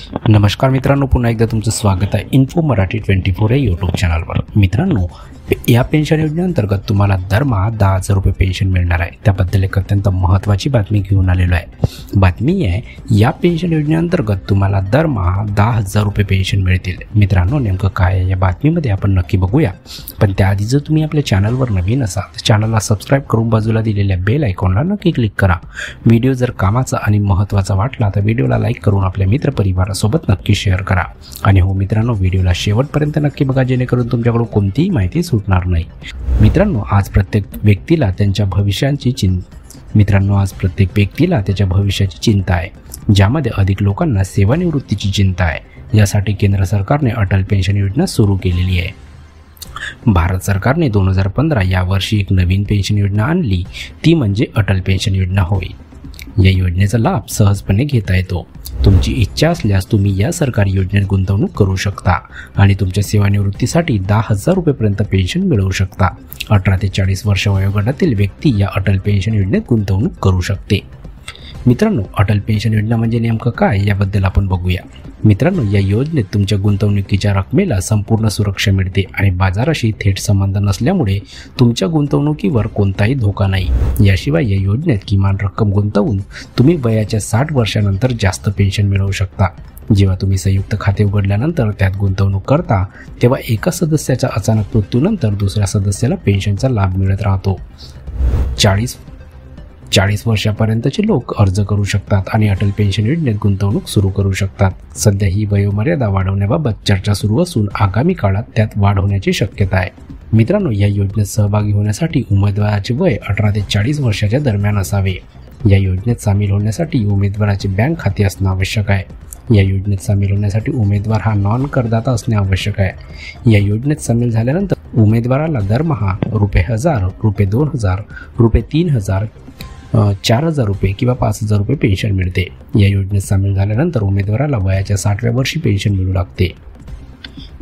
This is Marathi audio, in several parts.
नमस्कार मित्रांनो, पुन्हा एकदा तुमचं स्वागत आहे इन्फो मराठी 24 या यूट्यूब चॅनलवर। मित्रांनो, या पेन्शन योजनेअंतर्गत तुम्हाला दरमहा 10,000 रुपये पेन्शन मिळणार आहे। त्याबद्दल एक अत्यंत महत्त्वाची बातमी घेऊन आलेलो आहे। बातमी आहे, या पेन्शन योजनेअंतर्गत तुम्हाला दरमहा 10,000 रुपये पेन्शन मिळतील। मित्रांनो, नेमकं काय आहे या बातमीमध्ये आपण नक्की बघूया। पण त्याआधी जर तुम्ही आपल्या चॅनलवर नवीन असाल तर चॅनलला सबस्क्राईब करून बाजूला दिलेल्या बेल आयकॉनला नक्की क्लिक करा। व्हिडिओ जर कामाचा आणि महत्त्वाचा वाटला तर व्हिडिओला लाईक करून आपल्या मित्रपरिवारासोबत नक्की शेअर करा। आणि हो मित्रांनो, व्हिडिओला शेवटपर्यंत नक्की बघा, जेणेकरून तुमच्याकडून कोणतीही माहिती सुटणार नाही। मित्रांनो, आज प्रत्येक व्यक्तीला त्याच्या भविष्याची चिंता आहे, ज्यामध्ये अधिक लोकांना सेवानिवृत्तीची चिंता आहे। यासाठी केंद्र सरकारने अटल पेन्शन योजना सुरू केलेली आहे। भारत सरकारने 2015 या वर्षी एक नवीन पेन्शन योजना आणली, ती म्हणजे अटल पेन्शन योजना होय। या योजनेचा लाभ सहजपणे घेता येतो। तुमची इच्छा असल्यास तुम्ही या सरकारी योजनेत गुंतवणूक करू शकता आणि तुमच्या सेवानिवृत्तीसाठी 10,000 रुपयेपर्यंत पेन्शन मिळवू शकता। 18 ते 40 वर्ष वयोगटातील व्यक्ती या अटल पेन्शन योजनेत गुंतवणूक करू शकते। मित्रांनो, अटल पेन्शन योजना म्हणजे नेमकं काय याबद्दल आपण बघूया। मित्रांनो, या योजनेत तुमच्या गुंतवणुकीच्या रकमेला संपूर्ण सुरक्षा मिळते आणि बाजाराशी थेट संबंध नसल्यामुळे तुमच्या गुंतवणुकीवर कोणताही धोका नाही। याशिवाय या योजनेत किमान रक्कम गुंतवून तुम्ही वयाच्या 60 वर्षानंतर जास्त पेन्शन मिळवू शकता। जेव्हा तुम्ही संयुक्त खाते उघडल्यानंतर त्यात गुंतवणूक करता, तेव्हा एका सदस्याच्या अचानक मृत्यूनंतर दुसऱ्या सदस्याला पेन्शनचा लाभ मिळत राहतो। 40 वर्षापर्यंतचे लोक अर्ज करू शकतात आणि अटल पेन्शन योजनेत गुंतवणूक सुरू करू शकतात। सध्या ही वयोमर्यादा वाढवण्याबाबत चर्चा सुरू असून आगामी काळात त्यात वाढ होण्याची शक्यता आहे। मित्रांनो, या योजनेत सहभागी होण्यासाठी उमेदवाराचे वय 18 ते 40 वर्षाच्या दरम्यान असावे। या योजनेत सामील होण्यासाठी उमेदवाराचे बँक खाते असणे आवश्यक आहे। या योजनेत सामील होण्यासाठी उमेदवार हा नॉन करदाता असणे आवश्यक आहे। या योजनेत सामील झाल्यानंतर उमेदवाराला दरमहा ₹1,000, ₹2,000, ₹3,000, 4,000 रुपये किंवा 5,000 रुपये पेन्शन मिळते। या योजनेत सामील झाल्यानंतर उमेदवाराला वयाच्या 60व्या वर्षी पेन्शन मिळू लागते।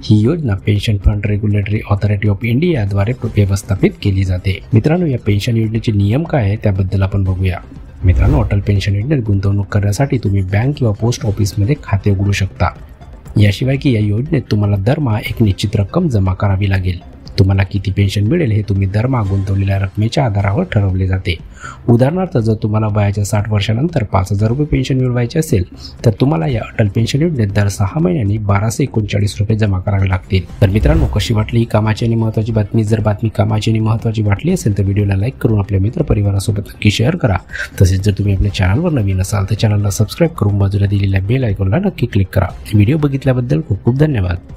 ही योजना pension fund regulatory authority of इंडियाद्वारे व्यवस्थापित केली जाते। मित्रांनो, या पेन्शन योजनेचे नियम काय आहे त्याबद्दल आपण बघूया। मित्रांनो, अटल पेन्शन योजनेत गुंतवणूक करण्यासाठी तुम्ही बँक किंवा पोस्ट ऑफिसमध्ये खाते उघडू शकता। याशिवाय की या योजनेत तुम्हाला दरमहा एक निश्चित रक्कम जमा करावी लागेल। तुम्हाला किती पेन्शन मिळेल हे तुम्ही दरमहा गुंतवलेल्या रकमेच्या आधारावर ठरवले जाते। उदाहरणार्थ, जर तुम्हाला वयाच्या 60 वर्षानंतर 5,000 रुपये पेन्शन मिळवायचे असेल तर तुम्हाला या अटल पेन्शन योजनेत दर 6 महिन्यांनी 1,239 रुपये जमा करावे लागतील। तर मित्रांनो, कशी वाटली ही कामाची आणि महत्त्वाची बातमी? जर बातमी कामाची आणि महत्त्वाची वाटली असेल तर व्हिडिओला लाईक करून आपल्या मित्रपरिवारासोबत नक्की शेअर करा। तसेच जर तुम्ही आपल्या चॅनलवर नवीन असाल तर चॅनलला सबस्क्राईब करून बाजूला दिलेल्या बेल आयकॉनला नक्की क्लिक करा। व्हिडिओ बघितल्याबद्दल खूप खूप धन्यवाद।